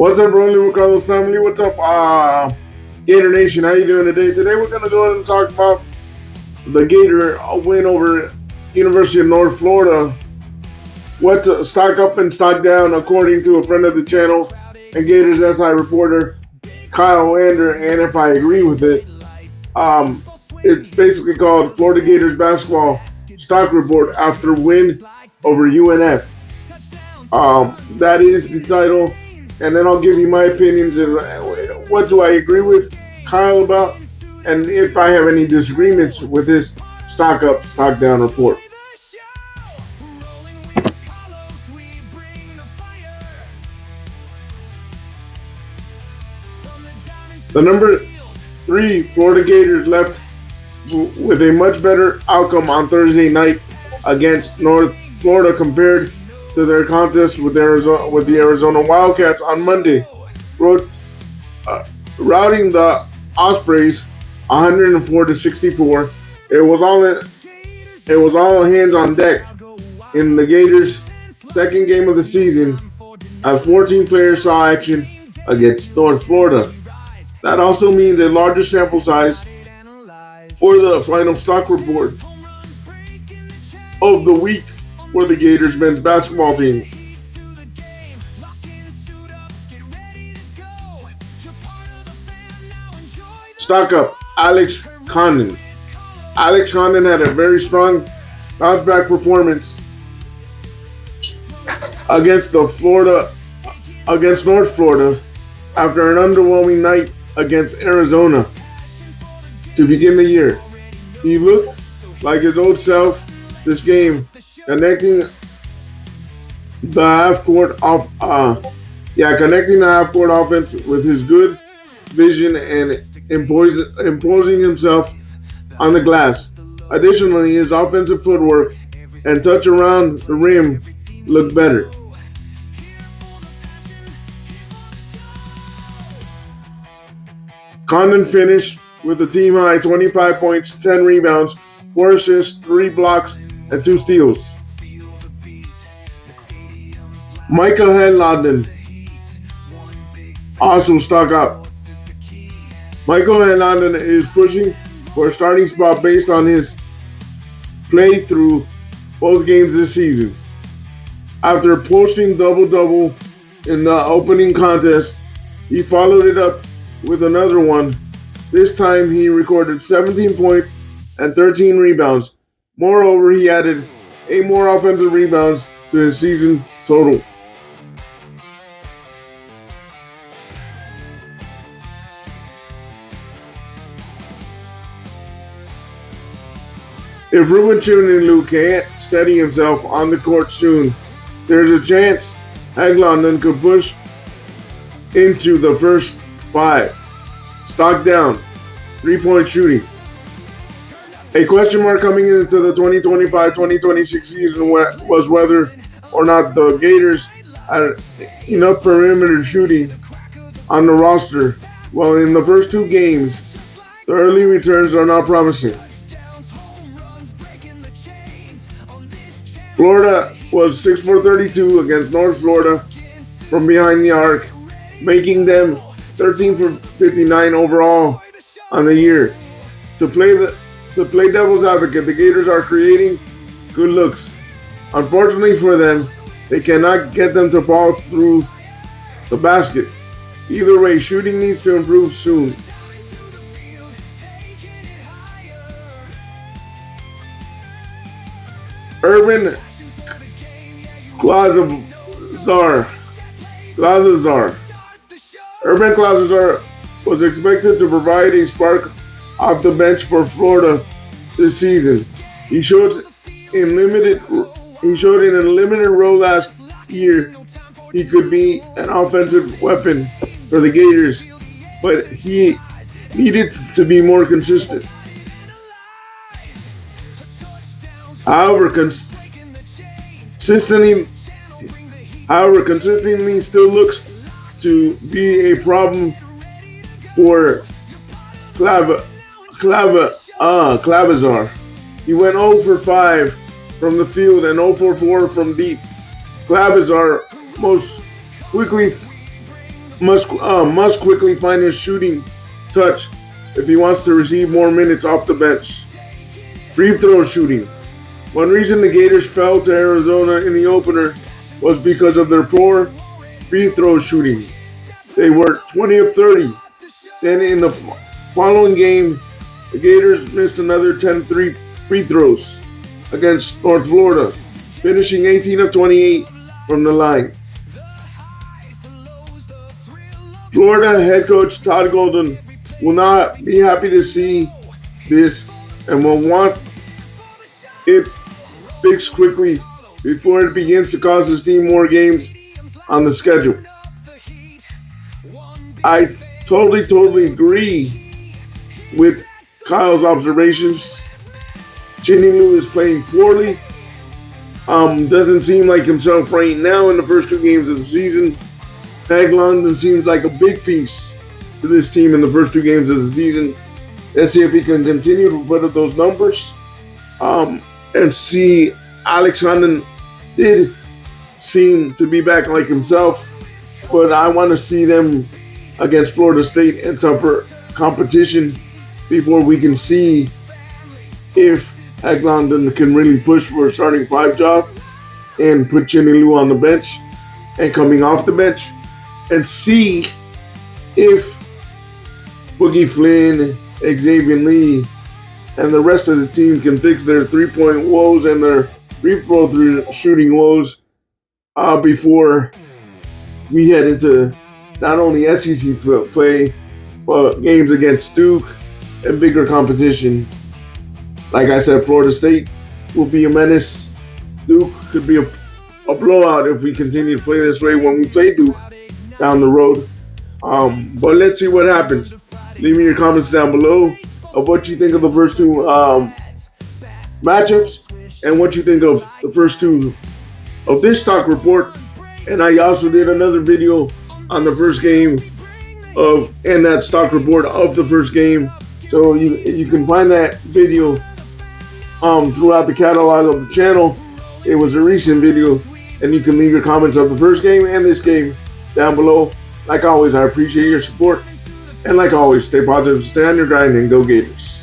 What's up, RollinwithCarlos family? What's up, Gator Nation? How you doing today? Today we're gonna go ahead and talk about the Gator win over University of North Florida. What to stock up and stock down, according to a friend of the channel and Gators SI reporter Kyle Lander, and if I agree with it, it's basically called Florida Gators Basketball Stock Report after win over UNF. That is the title. And then I'll give you my opinions and what do I agree with Kyle about, and if I have any disagreements with his stock up, stock down report. The number 3 Florida Gators left with a much better outcome on Thursday night against North Florida compared to their contest with the Arizona Wildcats on Monday, routing the Ospreys 104-64. It was all hands on deck in the Gators' second game of the season, as 14 players saw action against North Florida. That also means a larger sample size for the final stock report of the week for the Gators men's basketball team. Stock up, Alex Condon. Alex Condon had a very strong bounce-back performance against North Florida after an underwhelming night against Arizona to begin the year. He looked like his old self this game, connecting the half-court offense with his good vision and imposing himself on the glass. Additionally, his offensive footwork and touch around the rim looked better. Condon finished with a team high 25 points, 10 rebounds, 4 assists, 3 blocks, and 2 steals. Michael Henlanden also stock up. Michael Henlanden is pushing for a starting spot based on his play through both games this season. After posting double-double in the opening contest, he followed it up with another one. This time he recorded 17 points and 13 rebounds. Moreover, he added 8 more offensive rebounds to his season total. If Ruben Chuninu can't steady himself on the court soon, there's a chance Haglundon could push into the first 5. Stock down, 3-point shooting. A question mark coming into the 2025-2026 season was whether or not the Gators had enough perimeter shooting on the roster. Well, in the first 2 games, the early returns are not promising. Florida was 6-for-32 against North Florida from behind the arc, making them 13 for 59 overall on the year. To play devil's advocate, the Gators are creating good looks. Unfortunately for them, they cannot get them to fall through the basket. Either way, shooting needs to improve soon. Urban Glazazar. Urban Glazazar was expected to provide a spark off the bench for Florida this season. He showed in a limited role last year he could be an offensive weapon for the Gators, but he needed to be more consistent. However, consistently still looks to be a problem for Clavazar. He went 0 for 5 from the field and 0 for 4 from deep. Clavazar most quickly must quickly find his shooting touch if he wants to receive more minutes off the bench. Free throw shooting. One reason the Gators fell to Arizona in the opener was because of their poor free throw shooting. They were 20 of 30. Then in the following game, the Gators missed another 10 free throws against North Florida, finishing 18 of 28 from the line. Florida head coach Todd Golden will not be happy to see this and will want it fixed quickly before it begins to cost his team more games on the schedule. I totally agree with Kyle's observations. Chinny Lou is playing poorly. Doesn't seem like himself right now in the first two games of the season. Peg London seems like a big piece to this team in the first two games of the season. Let's see if he can continue to put up those numbers. And see, Alex London did seem to be back like himself, but I want to see them against Florida State and tougher competition before we can see if Peg London can really push for a starting five job and put Chinny Lou on the bench and coming off the bench, and see if Boogie Flynn, Xavier Lee, and the rest of the team can fix their three-point woes and their free throw shooting woes before we head into not only SEC play, but games against Duke and bigger competition. Like I said, Florida State will be a menace. Duke could be a blowout if we continue to play this way when we play Duke down the road. But let's see what happens. Leave me your comments down below of what you think of the first two matchups and what you think of the first two of this stock report. And I also did another video on the first game and that stock report of the first game. So you can find that video throughout the catalog of the channel. It was a recent video, and you can leave your comments of the first game and this game down below. Like always, I appreciate your support. And like always, stay positive, stay on your grind, and go Gators.